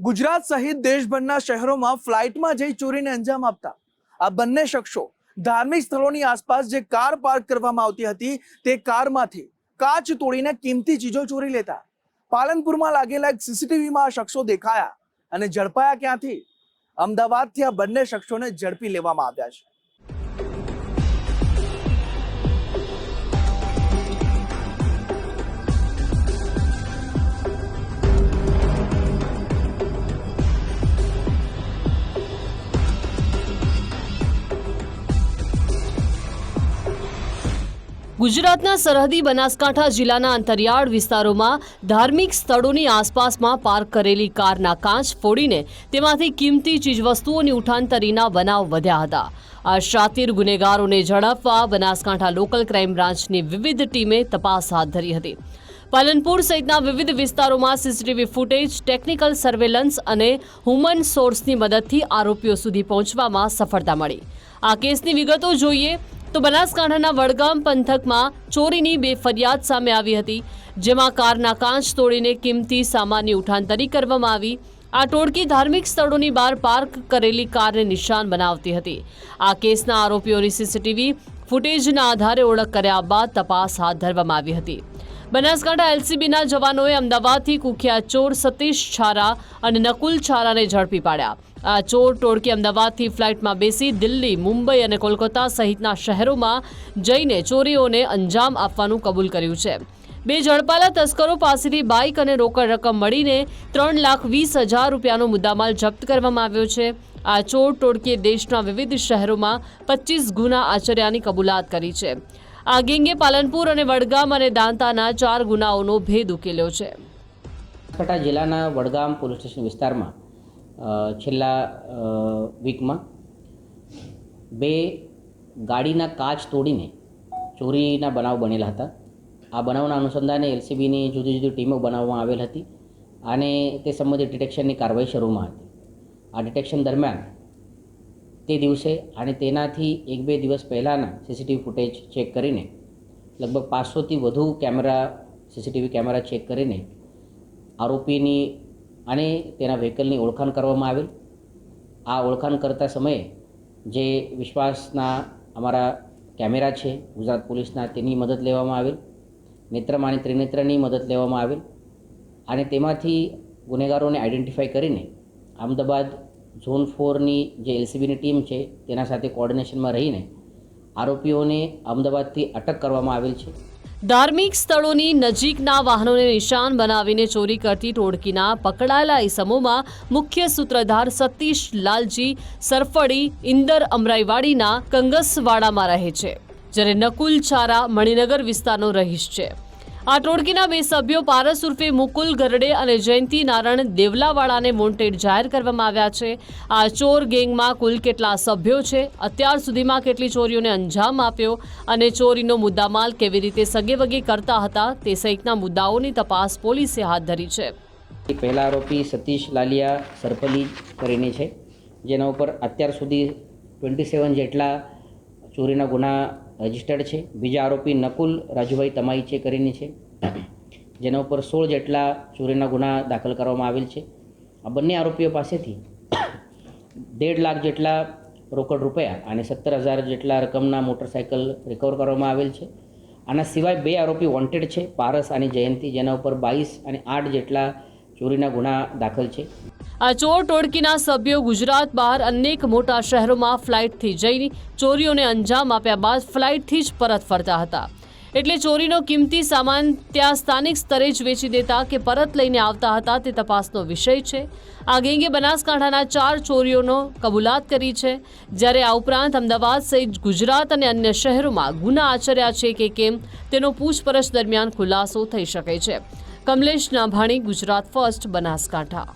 ગુજરાત સહિત દેશભરના શહેરોમાં ફ્લાઇટમાં જઈ ચોરીને અંજામ આપતા આ બંને શખ્સો ધાર્મિક સ્થળોની આસપાસ જે કાર પાર્ક કરવામાં આવતી હતી તે કારમાંથી કાચ તોડીને કિંમતી ચીજો ચોરી લેતા પાલનપુરમાં લાગેલા એક સીસીટીવીમાં આ શખ્સો દેખાયા અને ઝડપાયા ક્યાંથી? અમદાવાદથી આ બંને શખ્સોને ઝડપી લેવામાં આવ્યા છે। ગુજરાતના સરહદી બનાસકાંઠા જિલ્લાના અંતરિયાળ વિસ્તારોમાં ધાર્મિક સ્થળોની આસપાસમાં પાર્ક કરેલી કારના કાચ ફોડીને તેમાંથી કિંમતી ચીજવસ્તુઓની ઉઠાંતરીના બનાવ વધ્યા હતા। આ શાતિર ગુનેગારોને ઝડપવા બનાસકાંઠા લોકલ ક્રાઇમ બ્રાન્ચની વિવિધ ટીમે તપાસ હાથ ધરી હતી। પાલનપુર સહિતના વિવિધ વિસ્તારોમાં સીસીટીવી ફૂટેજ, ટેકનિકલ સર્વેલન્સ અને હ્યુમન સોર્સની મદદથી આરોપીઓ સુધી પહોંચવામાં સફળતા મળી। આ કેસની વિગતો જોઈએ તો બનાસકાંઠાના વડગામ પંથકમાં ચોરીની બે ફરિયાદ સામે આવી હતી, જેમાં કારના કાચ તોડીને કિંમતી સામાનની ઉઠાંતરી કરવામાં આવી। આ ટોળકી ધાર્મિક સ્થળોની બહાર પાર્ક કરેલી કારને નિશાન બનાવતી હતી। આ કેસના આરોપીઓની સીસીટીવી ફૂટેજના આધારે ઓળખ કર્યા બાદ તપાસ હાથ ધરવામાં આવી હતી। બનાસકાંઠા એલસીબીના જવાનોએ અમદાવાદથી કુખ્યાત ચોર સતીશ છારા અને નકુલ છારાને ઝડપી પાડ્યા। આ ચોર ટોળકી અમદાવાદથી ફ્લાઇટમાં બેસી દિલ્હી, મુંબઈ અને કોલકાતા સહિતના શહેરોમાં જઈને ચોરીઓને અંજામ આપવાનું કબૂલ કર્યું છે। બે ઝડપાયેલા તસ્કરો પાસેથી બાઇક અને રોકડ રકમ મળીને 3,20,000 રૂપિયાનો મુદ્દામાલ જપ્ત કરવામાં આવ્યો છે। આ ચોર ટોળકીએ દેશના વિવિધ શહેરોમાં 25 ગુના આચર્યાની કબૂલાત કરી છે। આ ગેંગે પાલનપુર અને વડગામ અને દાંતાના 4 ગુનાઓનો ભેદ ઉકેલ્યો છે। બનાસકાંઠા જિલ્લાના વડગામ પોલીસ સ્ટેશન વિસ્તારમાં છેલ્લા વીકમાં બે ગાડીના કાચ તોડીને ચોરીના બનાવ બનેલા હતા। આ બનાવના અનુસંધાને એલસીબીની જુદી જુદી ટીમો બનાવવામાં આવેલ હતી અને તે સંબંધિત ડિટેક્શનની કાર્યવાહી શરૂમાં હતી। આ ડિટેક્શન દરમિયાન તે દિવસે અને તેનાથી 1-2 દિવસ પહેલાંના સીસીટીવી ફૂટેજ ચેક કરીને લગભગ 500થી વધુ સીસીટીવી કેમેરા ચેક કરીને આરોપીની અને તેના વ્હીકલની ઓળખાણ કરવામાં આવેલ। આ ઓળખાણ કરતા સમયે જે વિશ્વાસના અમારા કેમેરા છે ગુજરાત પોલીસના, તેની મદદ લેવામાં આવેલ, નેત્રમ અને ત્રિનેત્રની મદદ લેવામાં આવેલ અને તેમાંથી ગુનેગારોને આઈડેન્ટિફાઈ કરીને અમદાવાદ ઝોન 4ની જે એલસીબીની ટીમ છે તેના સાથે કોઓર્ડિનેશનમાં રહીને આરોપીઓને અમદાવાદથી અટક કરવામાં આવેલ છે। ધાર્મિક સ્થળોની નજીકના વાહનોને નિશાન બનાવીને ચોરી કરતી ટોળકીના પકડાયેલા ઇસમોમાં મુખ્ય સૂત્રધાર સતીશ લાલજી સરફડી ઇન્દર અમરાઈવાડીના કંગસવાડામાં રહે છે, જ્યારે નકુલ છારા મણિનગર વિસ્તારનો રહીશ છે। આ ટોળકીના બે સભ્યો પારસ ઉર્ફે મુકુલ ગરડે અને જયંતિ નારાયણ દેવલાવાળાને વોન્ટેડ જાહેર કરવામાં આવ્યા છે। આ ચોર ગેંગમાં કુલ કેટલા સભ્યો છે, અત્યાર સુધીમાં કેટલી ચોરીઓને અંજામ આપ્યો અને ચોરીનો મુદ્દામાલ કેવી રીતે સગેવગે કરતા હતા તે સહિતના મુદ્દાઓની તપાસ પોલીસે હાથ ધરી છે। પહેલા આરોપી સતીશ લાલિયા સરપલી કરીને છે, જેના ઉપર અત્યાર સુધી 27 જેટલા ચોરીના ગુના રજિસ્ટર્ડ છે। બીજા આરોપી નકુલ રાજુભાઈ તમાઈચે કરીને છે, જેના ઉપર 16 જેટલા ચોરીના ગુના દાખલ કરવામાં આવેલ છે। આ બંને આરોપીઓ પાસેથી 1.5 લાખ જેટલા રોકડ રૂપિયા અને 17,000 જેટલા રકમના મોટરસાઇકલ રિકવર કરવામાં આવેલ છે। આના સિવાય બે આરોપી વોન્ટેડ છે, પારસ અને જયંતિ, જેના ઉપર 22 અને 8 જેટલા ચોરીના ગુના દાખલ છે। આ ચોર ટોળકીના સભ્યો ગુજરાત બહાર અનેક મોટા શહેરોમાં ફ્લાઇટથી જઈને ચોરીઓને અંજામ આપ્યા બાદ ફ્લાઇટથી જ પરત ફરતા હતા, એટલે ચોરીનો કિંમતી સામાન ત્યાં સ્થાનિક સ્તરે જ વેચી દેતા કે પરત લઈને આવતા હતા તે તપાસનો વિષય છે। આ ગેંગે બનાસકાંઠાના 4 ચોરીઓનો કબૂલાત કરી છે, જ્યારે આ ઉપરાંત અમદાવાદ સહિત ગુજરાત અને અન્ય શહેરોમાં ગુના આચર્યા છે કે કેમ તેનો પૂછપરછ દરમિયાન ખુલાસો થઈ શકે છે। કમલેશ નાભાણી, ગુજરાત ફર્સ્ટ, બનાસકાંઠા।